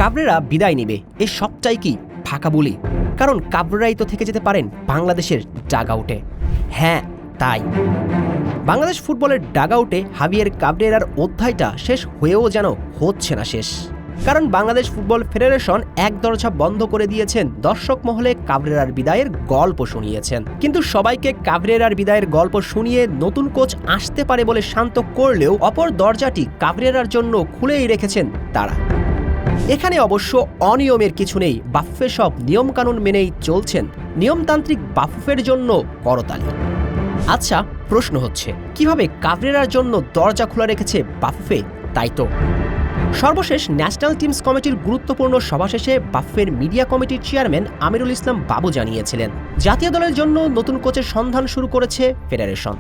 Cabrera বিদায় নেবে এ সবটাই কি ফাঁকা বলি? কারণ কাবরেরাই তো থেকে যেতে পারেন বাংলাদেশের ডাগআউটে। হ্যাঁ, তাই বাংলাদেশ ফুটবলের ডাগআউটে হাভিয়ের কাবরেরার অধ্যায়টা শেষ হয়েও যেন হচ্ছে না শেষ। কারণ বাংলাদেশ ফুটবল ফেডারেশন এক দরজা বন্ধ করে দিয়েছেন, দর্শক মহলে কাবরেরার বিদায়ের গল্প শুনিয়েছেন, কিন্তু সবাইকে কাবরেরার বিদায়ের গল্প শুনিয়ে নতুন কোচ আসতে পারে বলে শান্ত করলেও অপর দরজাটি কাবরেরার জন্য খুলেই রেখেছেন তারা। এখানে অবশ্য অনিয়মের কিছু নেই, বাফুফে সব নিয়মকানুন মেনেই চলছেন। নিয়মতান্ত্রিক বাফুফের জন্য করতালি। আচ্ছা, প্রশ্ন হচ্ছে কিভাবে কাবরেরার জন্য দরজা খোলা রেখেছে বাফুফে? তাই তো সর্বশেষ ন্যাশনাল টিমস কমিটির গুরুত্বপূর্ণ সভা শেষে বাফুফের মিডিয়া কমিটির চেয়ারম্যান আমিরুল ইসলাম বাবু জানিয়েছিলেন, জাতীয় দলের জন্য নতুন কোচের সন্ধান শুরু করেছে ফেডারেশন।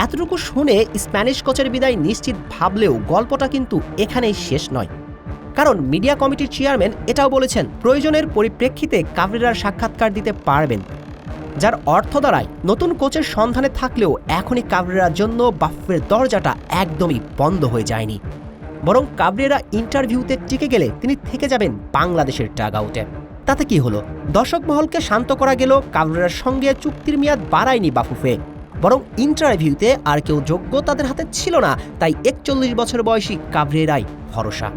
এতটুকু শুনে স্প্যানিশ কোচের বিদায় নিশ্চিত ভাবলেও গল্পটা কিন্তু এখানেই শেষ নয়। কারণ মিডিয়া কমিটির চেয়ারম্যান এটাও বলেছেন, প্রয়োজনের পরিপ্রেক্ষিতে কাবরেরার সাক্ষাৎকার দিতে পারবেন, যার অর্থ দাঁড়ায় নতুন কোচের সন্ধানে থাকলেও এখনই কাবরেরার জন্য বাফুফের দরজাটা একদমই বন্ধ হয়ে যায়নি। বরং কাবরেরা ইন্টারভিউতে টিকে গেলে তিনি থেকে যাবেন বাংলাদেশের ডাগআউটে। তাতে কি হলো? দর্শক মহলকে শান্ত করা গেল, কাবরেরার সঙ্গে চুক্তির মেয়াদ বাড়ায়নি বাফুফে, বরং ইন্টারভিউতে আর কেউ যোগ্য তাদের হাতে ছিল না, তাই 41 বছর বয়সী কাবরেরাই ভরসা।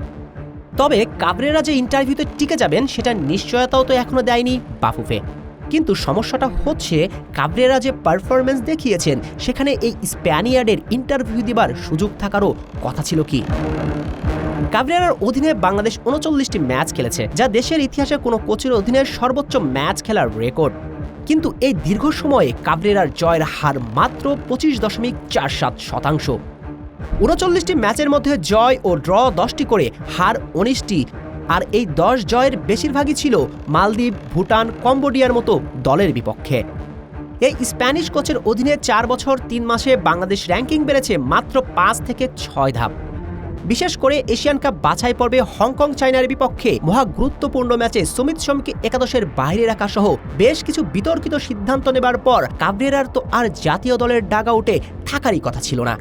তবে কাবরেরা যে ইন্টারভিউতে টিকে যাবেন সেটার নিশ্চয়তাও তো এখনো দেয়নি বাফুফে। কিন্তু সমস্যাটা হচ্ছে, কাবরেরা যে পারফরমেন্স দেখিয়েছেন সেখানে এই স্প্যানিয়ার্ডের ইন্টারভিউ দেবার সুযোগ থাকারও কথা ছিল কি? কাবরেরার অধীনে বাংলাদেশ 39টি ম্যাচ খেলেছে, যা দেশের ইতিহাসে কোনো কোচের অধীনে সর্বোচ্চ ম্যাচ খেলার রেকর্ড। কিন্তু এই দীর্ঘ সময়ে কাবরেরার জয়ের হার মাত্র 25.47%। 39টি ম্যাচের মধ্যে জয় ও ড্র 10টি করে, হার 19টি। আর এই 10 জয়ের বেশিরভাগই ছিল মালদ্বীপ, ভুটান, কম্বোডিয়ার মতো দলের বিপক্ষে। এই স্প্যানিশ কোচের অধীনে 4 বছর 3 মাসে বাংলাদেশ র্যাঙ্কিং বেড়েছে মাত্র 5 থেকে 6 ধাপ। বিশেষ করে এশিয়ান কাপ বাছাই পর্বে হংকং চায়নার বিপক্ষে মহা গুরুত্বপূর্ণ ম্যাচে সুমিত শমকে একাদশের বাইরে রাখা সহ বেশ কিছু বিতর্কিত সিদ্ধান্ত নেবার পর কাবরেরার তো আর জাতীয় দলের ডাগআউটে থাকারই কথা ছিল না।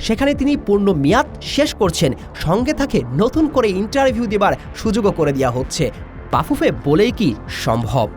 সেখানে তিনি পূর্ণ মেয়াদ শেষ করছেন, সঙ্গে থাকে নতুন করে ইন্টারভিউ দেবার সুযোগও করে দেওয়া হচ্ছে। বাফুফে বলেই কি সম্ভব?